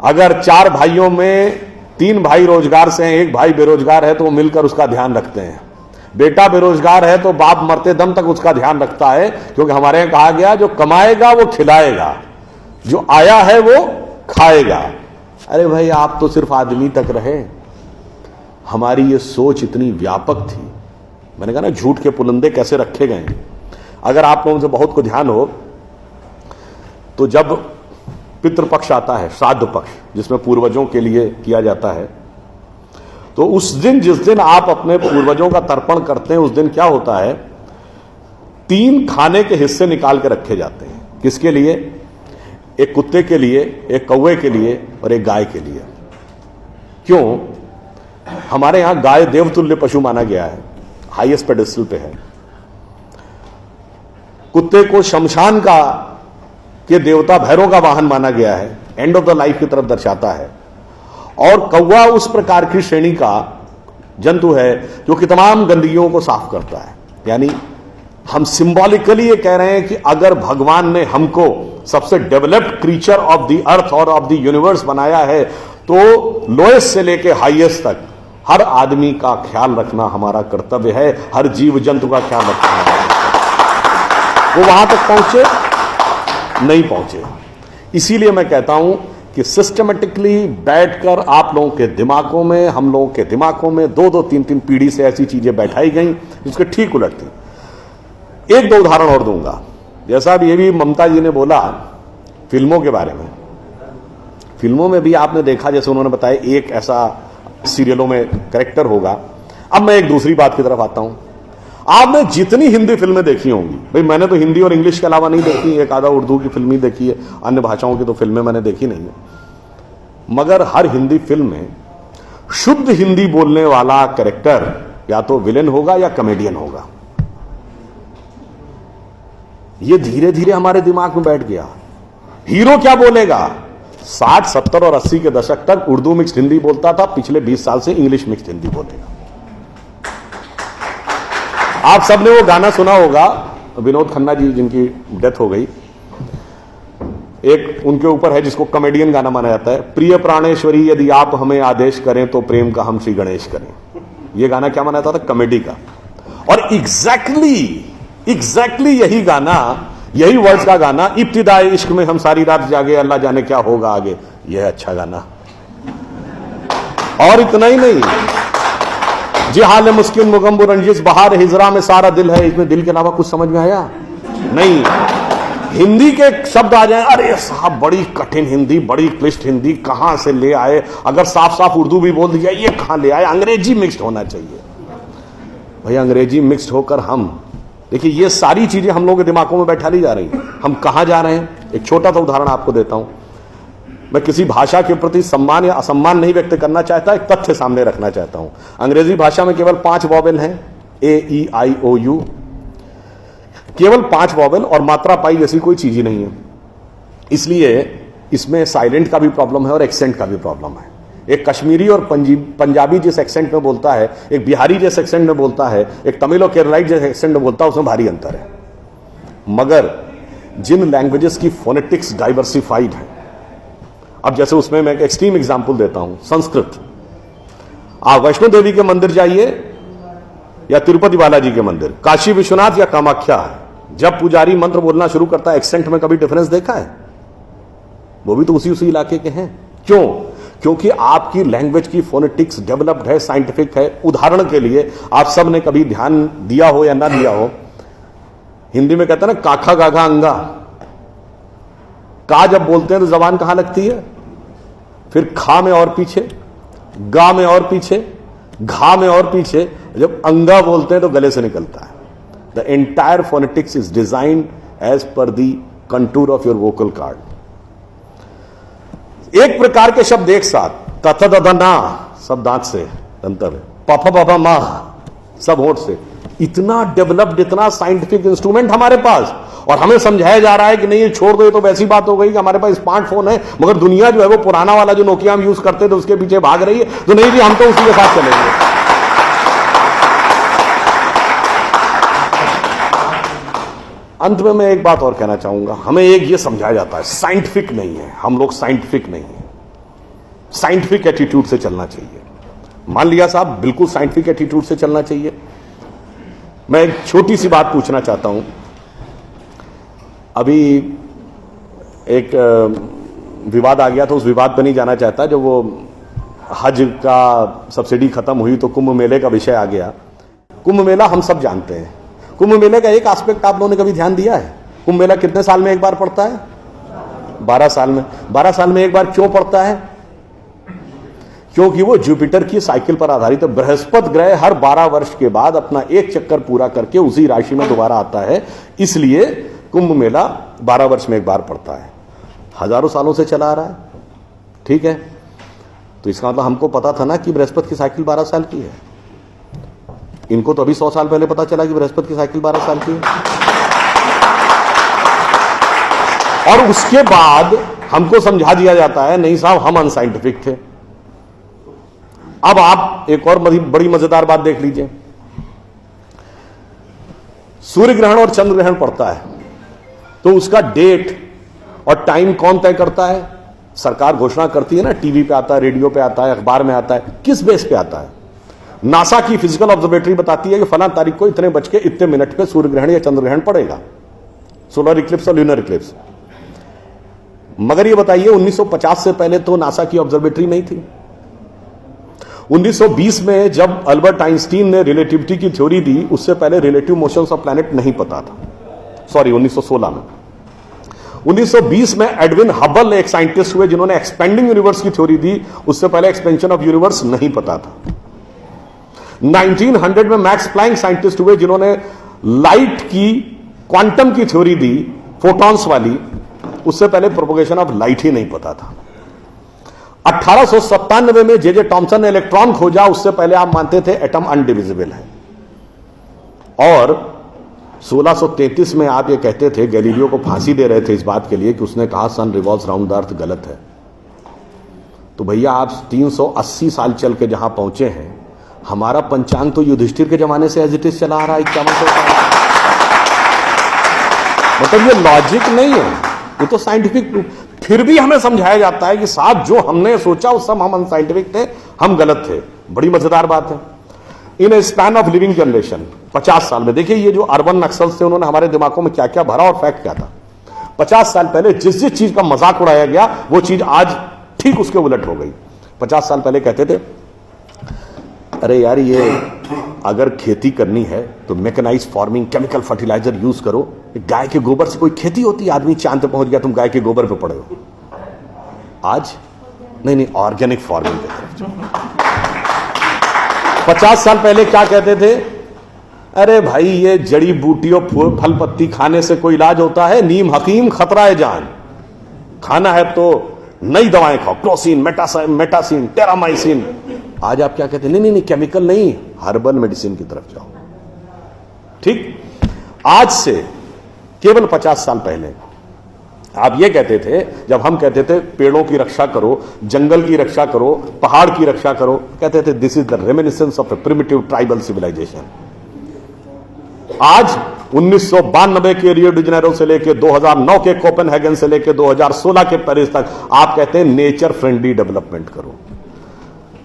अगर 4 भाइयों में 3 भाई रोजगार से हैं, 1 भाई बेरोजगार है, तो वो मिलकर उसका ध्यान रखते हैं। बेटा बेरोजगार है तो बाप मरते दम तक उसका ध्यान रखता है, क्योंकि हमारे यहां कहा गया जो कमाएगा वो खिलाएगा, जो आया है वो खाएगा। अरे भाई, आप तो सिर्फ आदमी तक रहे। हमारी ये सोच इतनी व्यापक थी। मैंने कहा ना, झूठ के पुलंदे कैसे रखे गए। अगर आप लोगों से बहुत को ध्यान हो तो जब पितृपक्ष आता है, श्राद्ध पक्ष, जिसमें पूर्वजों के लिए किया जाता है, तो उस दिन, जिस दिन आप अपने पूर्वजों का तर्पण करते हैं, उस दिन क्या होता है, 3 खाने के हिस्से निकाल के रखे जाते हैं। किसके लिए? एक कुत्ते के लिए, एक कौवे के लिए और एक गाय के लिए। क्यों? हमारे यहां गाय देवतुल्य पशु माना गया है, हाईएस्ट पेडेस्टल पे है। कुत्ते को शमशान का के देवता भैरव का वाहन माना गया है, एंड ऑफ द लाइफ की तरफ दर्शाता है। और कौवा उस प्रकार की श्रेणी का जंतु है जो कि तमाम गंदगियों को साफ करता है। यानी हम सिंबॉलिकली ये कह रहे हैं कि अगर भगवान ने हमको सबसे developed creature of the earth और ऑफ द यूनिवर्स बनाया है, तो लोएस्ट से लेके हाईएस्ट तक हर आदमी का ख्याल रखना हमारा कर्तव्य है, हर जीव जंतु का ख्याल रखना हमारा कर्तव्य। वो वहां तक पहुंचे नहीं पहुंचे। इसीलिए मैं कहता हूं कि सिस्टमेटिकली बैठकर आप लोगों के दिमागों में, हम लोगों के दिमागों में 2-2, 3-3 पीढ़ी से ऐसी चीजें बैठाई गई जिसके ठीक उलट थी। 1-2 उदाहरण और दूंगा। जैसा ये भी ममता जी ने बोला फिल्मों के बारे में, फिल्मों में भी आपने देखा, जैसे उन्होंने बताया, एक ऐसा सीरियलों में कैरेक्टर होगा। अब मैं एक दूसरी बात की तरफ आता हूं। आपने जितनी हिंदी फिल्में देखी होंगी, भाई मैंने तो हिंदी और इंग्लिश के अलावा नहीं देखी, एक आधा उर्दू की फिल्म ही देखी है, अन्य भाषाओं की तो फिल्में मैंने देखी नहीं है। मगर हर हिंदी फिल्म में शुद्ध हिंदी बोलने वाला कैरेक्टर या तो विलेन होगा या कॉमेडियन होगा। ये धीरे धीरे हमारे दिमाग में बैठ गया। हीरो क्या बोलेगा? 60, 70 और 80 के दशक तक उर्दू मिक्स्ड हिंदी बोलता था, पिछले 20 साल से इंग्लिश मिक्स्ड हिंदी बोलेगा। आप सबने वो गाना सुना होगा, विनोद खन्ना जी जिनकी डेथ हो गई, एक उनके ऊपर है जिसको कॉमेडियन गाना माना जाता है, प्रिय प्राणेश्वरी यदि आप हमें आदेश करें तो प्रेम का हम श्री गणेश करें। ये गाना क्या माना जाता था? कॉमेडी का। और एग्जैक्टली यही गाना, यही वर्ड्स का गाना, इब्तिदाई इश्क में हम सारी रात जागे अल्लाह जाने क्या होगा आगे, यह अच्छा गाना। और इतना ही नहीं, जी हाल मुस्किन मुगम्बुर रंजिश बहार हिजरा में सारा दिल है, इसमें दिल के अलावा कुछ समझ में आया नहीं। हिंदी के शब्द आ जाए, अरे साहब बड़ी कठिन हिंदी, बड़ी क्लिष्ट हिंदी कहां से ले आए, अगर साफ साफ उर्दू भी बोल दिया ये कहां ले आए, अंग्रेजी मिक्स्ड होना चाहिए। भाई अंग्रेजी मिक्स्ड होकर हम, देखिए ये सारी चीजें हम लोगों के दिमागों में बैठा ली जा रही हैं। हम कहां जा रहे हैं? एक छोटा सा उदाहरण आपको देता हूं। मैं किसी भाषा के प्रति सम्मान या असम्मान नहीं व्यक्त करना चाहता, एक तथ्य सामने रखना चाहता हूं। अंग्रेजी भाषा में केवल 5 वॉवेल हैं, AEIOU, केवल 5 वॉवेल, और मात्रा पाई जैसी कोई चीज ही नहीं है। इसलिए इसमें साइलेंट का भी प्रॉब्लम है और एक्सेंट का भी प्रॉब्लम है। एक कश्मीरी और पंजाबी जिस एक्सेंट में बोलता है, एक बिहारी जिस एक्सेंट में बोलता है, एक तमिल और केरलाइट जिस एक्सेंट में बोलता है, उसमें भारी अंतर है। मगर जिन लैंग्वेजेस की फोनेटिक्स डाइवर्सिफाइड है, अब जैसे उसमें मैं एक एक्सट्रीम एग्जांपल देता हूं, संस्कृत। आप वैष्णो देवी के मंदिर जाइए या तिरुपति बालाजी के मंदिर, काशी विश्वनाथ या कामाख्या, जब पुजारी मंत्र बोलना शुरू करता है, एक्सेंट में कभी डिफरेंस देखा है? वो भी तो उसी इलाके के हैं। क्यों? क्योंकि आपकी लैंग्वेज की फोनेटिक्स डेवलप्ड है, साइंटिफिक है। उदाहरण के लिए, आप सब ने कभी ध्यान दिया हो या ना दिया हो, हिंदी में कहते हैं ना काखा गाघा अंगा, का जब बोलते हैं तो जबान कहां लगती है? फिर खा में और पीछे, गा में और पीछे, घा में और पीछे, जब अंगा बोलते हैं तो गले से निकलता है। The entire phonetics is designed as per the contour of your vocal cord. एक प्रकार के शब्द एक साथ, तथा दधा ना सब दांत से, दंतव, पापा पापा मां सब होठ से, इतना डेवलप्ड, इतना साइंटिफिक इंस्ट्रूमेंट हमारे पास, और हमें समझाया जा रहा है कि नहीं ये छोड़ दो, ये तो वैसी बात हो गई कि हमारे पास स्मार्टफोन है। मगर दुनिया जो है वो पुराना वाला जो नोकिया हम यूज करते थे उसके पीछे भाग रही है। तो नहीं भी, हम तो उसी के साथ चलेंगे। अंत में मैं एक बात और कहना चाहूंगा, हमें एक ये समझाया जाता है साइंटिफिक नहीं है, हम लोग साइंटिफिक नहीं है। साइंटिफिक एटीट्यूड से चलना चाहिए। मान लिया साहब, बिल्कुल साइंटिफिक एटीट्यूड से चलना चाहिए। मैं एक छोटी सी बात पूछना चाहता हूं। अभी एक विवाद आ गया था, उस विवाद पर नहीं जाना चाहता। जब वो हज का सब्सिडी खत्म हुई तो कुंभ मेले का विषय आ गया। कुंभ मेला हम सब जानते हैं। कुंभ मेले का एक एस्पेक्ट आप लोगों ने कभी ध्यान दिया है? कुंभ मेला कितने साल में एक बार पड़ता है? 12 साल में। 12 साल में एक बार क्यों पड़ता है? क्योंकि वो जुपिटर की साइकिल पर आधारित है। बृहस्पति ग्रह हर 12 वर्ष के बाद अपना एक चक्कर पूरा करके उसी राशि में दोबारा आता है, इसलिए कुंभ मेला 12 वर्ष में एक बार पड़ता है। हजारों सालों से चला आ रहा है, ठीक है। तो इसका मतलब हमको पता था ना कि बृहस्पति की साइकिल 12 साल की है। इनको तो अभी 100 साल पहले पता चला कि बृहस्पति की साइकिल 12 साल की है। और उसके बाद हमको समझा दिया जाता है नहीं साहब हम अनसाइंटिफिक थे। अब आप एक और बड़ी मजेदार बात देख लीजिए। सूर्य ग्रहण और चंद्र ग्रहण पड़ता है तो उसका डेट और टाइम कौन तय करता है? सरकार घोषणा करती है ना, टीवी पे आता है, रेडियो पे आता है, अखबार में आता है। किस बेस पे आता है? नासा की फिजिकल ऑब्जर्वेटरी बताती है कि फलां तारीख को इतने बज के इतने मिनट पे सूर्य ग्रहण या चंद्र ग्रहण पड़ेगा, सोलर इक्लिप्स और ल्यूनर इक्लिप्स। मगर ये बताइए 1950 से पहले तो नासा की ऑब्जर्वेटरी नहीं थी। 1920 में जब अल्बर्ट आइंस्टीन ने रिलेटिविटी की थ्योरी दी, उससे पहले रिलेटिव मोशंस ऑफ प्लैनेट नहीं पता था। सॉरी, 1916 में। 1920 में एडविन हबल एक साइंटिस्ट हुए जिन्होंने एक्सपेंडिंग यूनिवर्स की थ्योरी दी, उससे पहले एक्सपेंशन ऑफ यूनिवर्स नहीं पता था। 1900 में मैक्स प्लैंक साइंटिस्ट हुए जिन्होंने लाइट की क्वांटम की थ्योरी दी, फोटॉन्स वाली, उससे पहले प्रोपगेशन ऑफ लाइट ही नहीं पता था। 1897 में जे टॉमसन ने इलेक्ट्रॉन खोजा, उससे पहले आप मानते थे एटम अनडिविजिबल है। और 1633 में आप ये कहते थे, गैलीलियो को फांसी दे रहे थे इस बात के लिए कि उसने कहा सन रिवॉल्व्स राउंड द अर्थ गलत है। तो भैया आप 380 साल चल के जहां पहुंचे हैं, हमारा पंचांग तो युधिष्ठिर के जमाने से एज इट इज चला आ रहा है 5100 साल। मतलब ये लॉजिक नहीं है, ये तो साइंटिफिक प्रूफ। फिर भी हमें समझाया जाता है कि साहब जो हमने सोचा उस सब हम अनसाइंटिफिक थे, हम गलत थे। बड़ी मजेदार बात है। इन ए स्पैन ऑफ लिविंग जनरेशन, 50 साल में, देखिए ये जो अर्बन नक्सल्स थे उन्होंने हमारे दिमागों में क्या क्या भरा और फैक्ट क्या था। 50 साल पहले जिस जिस चीज का मजाक उड़ाया गया वो चीज आज ठीक उसके उलट हो गई। 50 साल पहले कहते थे अरे यार ये अगर खेती करनी है तो mechanised farming, chemical fertiliser use करो। गाय के गोबर से कोई खेती होती है? आदमी चांद पे पहुंच गया, तुम गाय के गोबर पे पड़े हो। आज नहीं, ऑर्गेनिक फार्मिंग की तरफ जाओ। 50 साल पहले क्या कहते थे? अरे भाई ये जड़ी बूटियों फल पत्ती खाने से कोई इलाज होता है? नीम हकीम खतरा है जान। खाना है तो नई दवाएं खाओ, क्रोसिन, मेटासिन, टेरामाइसिन। आज आप क्या कहते हैं? नहीं, केमिकल नहीं, हर्बल मेडिसिन की तरफ जाओ। ठीक, आज से केवल 50 साल पहले आप ये कहते थे, जब हम कहते थे पेड़ों की रक्षा करो, जंगल की रक्षा करो, पहाड़ की रक्षा करो, कहते थे this is the reminiscence of a primitive tribal civilisation. आज 1992 के रियो डी जेनेरो से लेकर 2009 के कोपेनहेगन से लेकर 2016 के पेरिस तक आप कहते हैं नेचर फ्रेंडली डेवलपमेंट करो।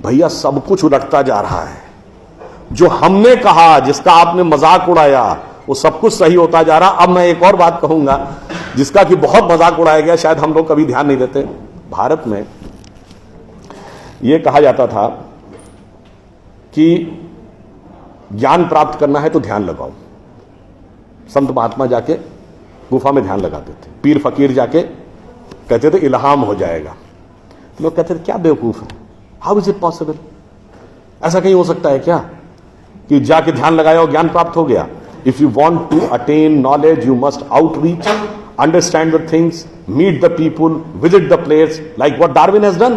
भैया सब कुछ उलटता जा रहा है। जो हमने कहा, जिसका आपने मजाक उड़ाया, वो सब कुछ सही होता जा रहा। अब मैं एक और बात कहूंगा जिसका कि बहुत मजाक उड़ाया गया, शायद हम लोग कभी ध्यान नहीं देते। भारत में यह कहा जाता था कि ज्ञान प्राप्त करना है तो ध्यान लगाओ। संत महात्मा जाके गुफा में ध्यान लगाते थे, पीर फकीर जाके कहते थे इल्हाम हो जाएगा। तो लोग कहते थे क्या बेवकूफ है, हाउ इज इट पॉसिबल? ऐसा कहीं हो सकता है क्या कि जाके ध्यान लगाया और ज्ञान प्राप्त हो गया? If you want to attain knowledge you must outreach, understand the things, meet the people, visit the place, like what Darwin has done.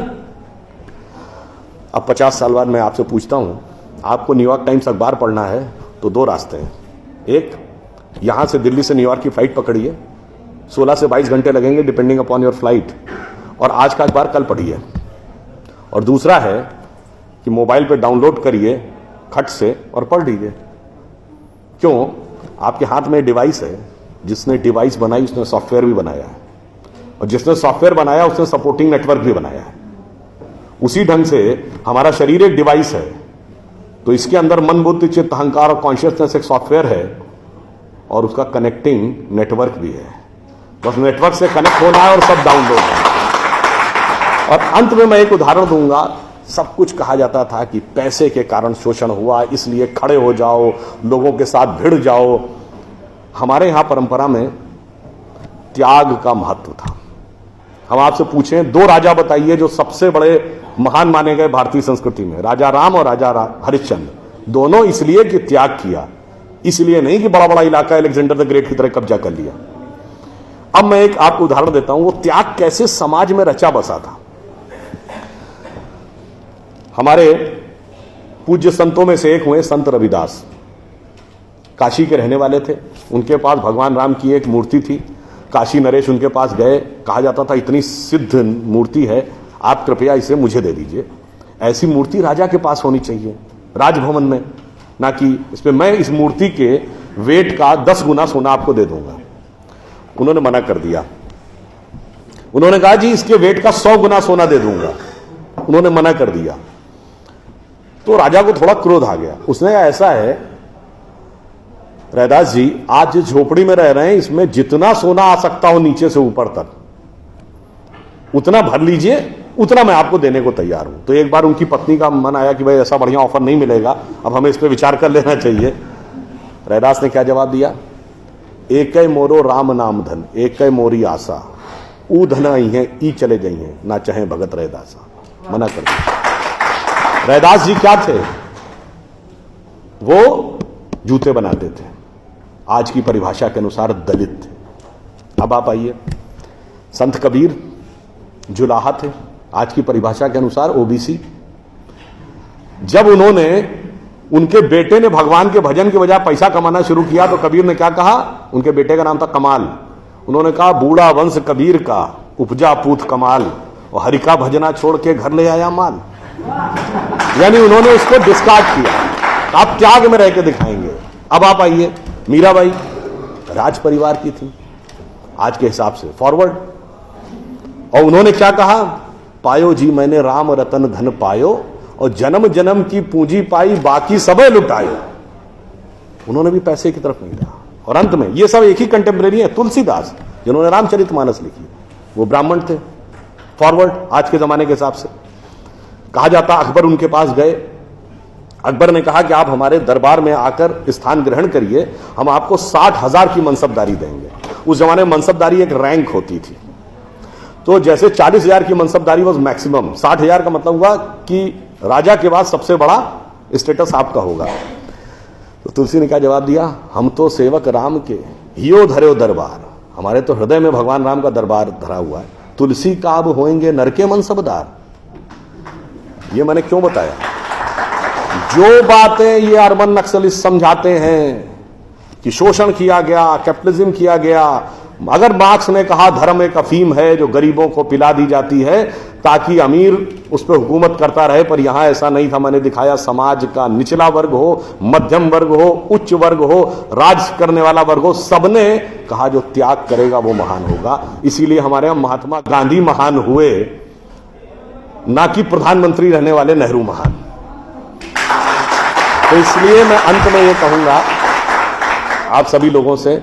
अब 50 साल बाद मैं आपसे पूछता हूं, आपको न्यूयॉर्क टाइम्स अखबार पढ़ना है तो 2 रास्ते हैं। एक, यहां से दिल्ली से न्यूयॉर्क की फ्लाइट पकड़िए, 16 से 22 घंटे लगेंगे डिपेंडिंग अपॉन योर फ्लाइट, और आज का अखबार कल पढ़िए। और दूसरा है कि मोबाइल पे डाउनलोड करिए खट से और पढ़ लीजिए। क्यों? आपके हाथ में डिवाइस है, जिसने डिवाइस बनाई उसने सॉफ्टवेयर भी बनाया है, और जिसने सॉफ्टवेयर बनाया उसने सपोर्टिंग नेटवर्क भी बनाया है। उसी ढंग से हमारा शरीर एक डिवाइस है, तो इसके अंदर मन, बुद्धि, चित्त, अहंकार और कॉन्शियसनेस एक सॉफ्टवेयर है और उसका कनेक्टिंग नेटवर्क भी है। बस नेटवर्क से कनेक्ट होना है और सब डाउनलोड है। और अंत में मैं एक उदाहरण दूंगा। सब कुछ कहा जाता था कि पैसे के कारण शोषण हुआ, इसलिए खड़े हो जाओ, लोगों के साथ भिड़ जाओ। हमारे यहां परंपरा में त्याग का महत्व था। हम आपसे पूछें, दो राजा बताइए जो सबसे बड़े महान माने गए भारतीय संस्कृति में, राजा राम और राजा हरिश्चंद्र। दोनों इसलिए कि त्याग किया, इसलिए नहीं कि बड़ा बड़ा इलाका अलेक्जेंडर द ग्रेट की तरह कब्जा कर लिया। अब मैं एक आपको उदाहरण देता हूं, वो त्याग कैसे समाज में रचा बसा था। हमारे पूज्य संतों में से एक हुए संत रविदास, काशी के रहने वाले थे। उनके पास भगवान राम की एक मूर्ति थी। काशी नरेश उनके पास गए, कहा जाता था इतनी सिद्ध मूर्ति है, आप कृपया इसे मुझे दे दीजिए। ऐसी मूर्ति राजा के पास होनी चाहिए राजभवन में, ना कि इसमें मैं इस मूर्ति के वेट का 10 गुना सोना आपको दे दूंगा। उन्होंने मना कर दिया। उन्होंने कहा जी इसके वेट का 100 गुना सोना दे दूंगा। उन्होंने मना कर दिया। तो राजा को थोड़ा क्रोध आ गया। उसने कहा ऐसा है रैदास जी, आज जिस झोपड़ी में रह रहे हैं इसमें जितना सोना आ सकता हो नीचे से ऊपर तक उतना भर लीजिए, उतना मैं आपको देने को तैयार हूं। तो एक बार उनकी पत्नी का मन आया कि भाई ऐसा बढ़िया ऑफर नहीं मिलेगा, अब हमें इस पर विचार कर लेना चाहिए। रैदास ने क्या जवाब दिया? एक मोरो राम नाम धन, एक मोरी आशा, ऊ धन आई है ई चले गई है, ना चाहे भगत रैदासा। मना कर दिया। रैदास जी क्या थे? वो जूते बनाते थे, आज की परिभाषा के अनुसार दलित थे। अब आप आइए, संत कबीर जुलाहा थे, आज की परिभाषा के अनुसार ओबीसी। जब उनके बेटे ने भगवान के भजन के बजाय पैसा कमाना शुरू किया तो कबीर ने क्या कहा? उनके बेटे का नाम था कमाल। उन्होंने कहा बूढ़ा वंश कबीर का, उपजा पूत कमाल, और हरि का भजना छोड़ के घर ले आया माल। यानी उन्होंने उसको डिस्कार्ड किया। आप त्याग में रह के दिखाएंगे। अब आप आइए, मीराबाई राज परिवार की थी आज के हिसाब से, फॉरवर्ड। और उन्होंने क्या कहा? पायो जी मैंने राम रतन धन पायो, और जन्म जन्म की पूंजी पाई बाकी सबे लुटायो। उन्होंने भी पैसे की तरफ नहीं रहा। और अंत में ये सब एक ही कंटेम्परेरी है, तुलसीदास जिन्होंने रामचरितमानस लिखी, वो ब्राह्मण थे, फॉरवर्ड आज के जमाने के हिसाब से। कहा जाता अकबर उनके पास गए। अकबर ने कहा कि आप हमारे दरबार में आकर स्थान ग्रहण करिए, हम आपको 60,000 की मनसबदारी देंगे। उस जमाने में मनसबदारी एक रैंक होती थी। तो जैसे 40,000 की मनसबदारी वॉज मैक्सिमम, 60,000 का मतलब हुआ कि राजा के बाद सबसे बड़ा स्टेटस आपका होगा। तो तुलसी ने क्या जवाब दिया? हम तो सेवक राम के हियो धरे दरबार, हमारे तो हृदय में भगवान राम का दरबार धरा हुआ है। तुलसी का अब होएंगे नर के मनसबदार। ये मैंने क्यों बताया? जो बातें ये अर्बन नक्सलिस्ट समझाते हैं कि शोषण किया गया, कैपिटलिज्म किया गया, अगर मार्क्स ने कहा धर्म एक अफीम है जो गरीबों को पिला दी जाती है ताकि अमीर उस पर हुकूमत करता रहे, पर यहां ऐसा नहीं था। मैंने दिखाया समाज का निचला वर्ग हो, मध्यम वर्ग हो, उच्च वर्ग हो, राज करने वाला वर्ग हो, सबने कहा जो त्याग करेगा वो महान होगा। इसीलिए हमारे यहां महात्मा गांधी महान हुए, ना कि प्रधानमंत्री रहने वाले नेहरू महान। तो इसलिए मैं अंत में ये कहूंगा आप सभी लोगों से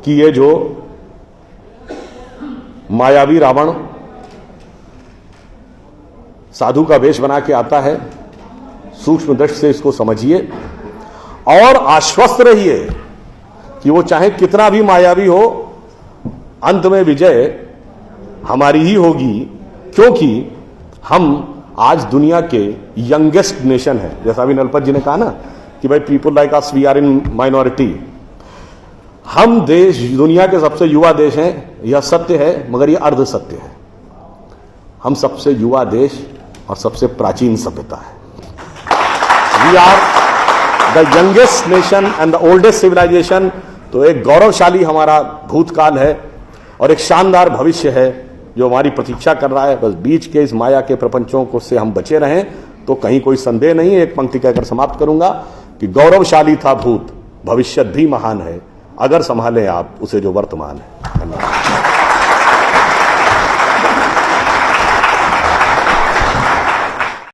कि ये जो मायावी रावण साधु का वेश बना के आता है, सूक्ष्म दृष्टि से इसको समझिए और आश्वस्त रहिए कि वो चाहे कितना भी मायावी हो, अंत में विजय हमारी ही होगी, क्योंकि हम आज दुनिया के यंगेस्ट नेशन है। जैसा अभी नलपत जी ने कहा ना कि भाई people like us we are in minority. हम देश दुनिया के सबसे युवा देश हैं, यह सत्य है, मगर यह अर्ध सत्य है। हम सबसे युवा देश और सबसे प्राचीन सभ्यता है। We are the youngest nation and the oldest civilisation. तो एक गौरवशाली हमारा भूतकाल है और एक शानदार भविष्य है जो हमारी प्रतीक्षा कर रहा है। बस बीच के इस माया के प्रपंचों को से हम बचे रहें तो कहीं कोई संदेह नहीं है। एक पंक्ति कहकर समाप्त करूंगा कि गौरवशाली था भूत, भविष्य भी महान है, अगर संभालें आप उसे जो वर्तमान है। धन्यवाद।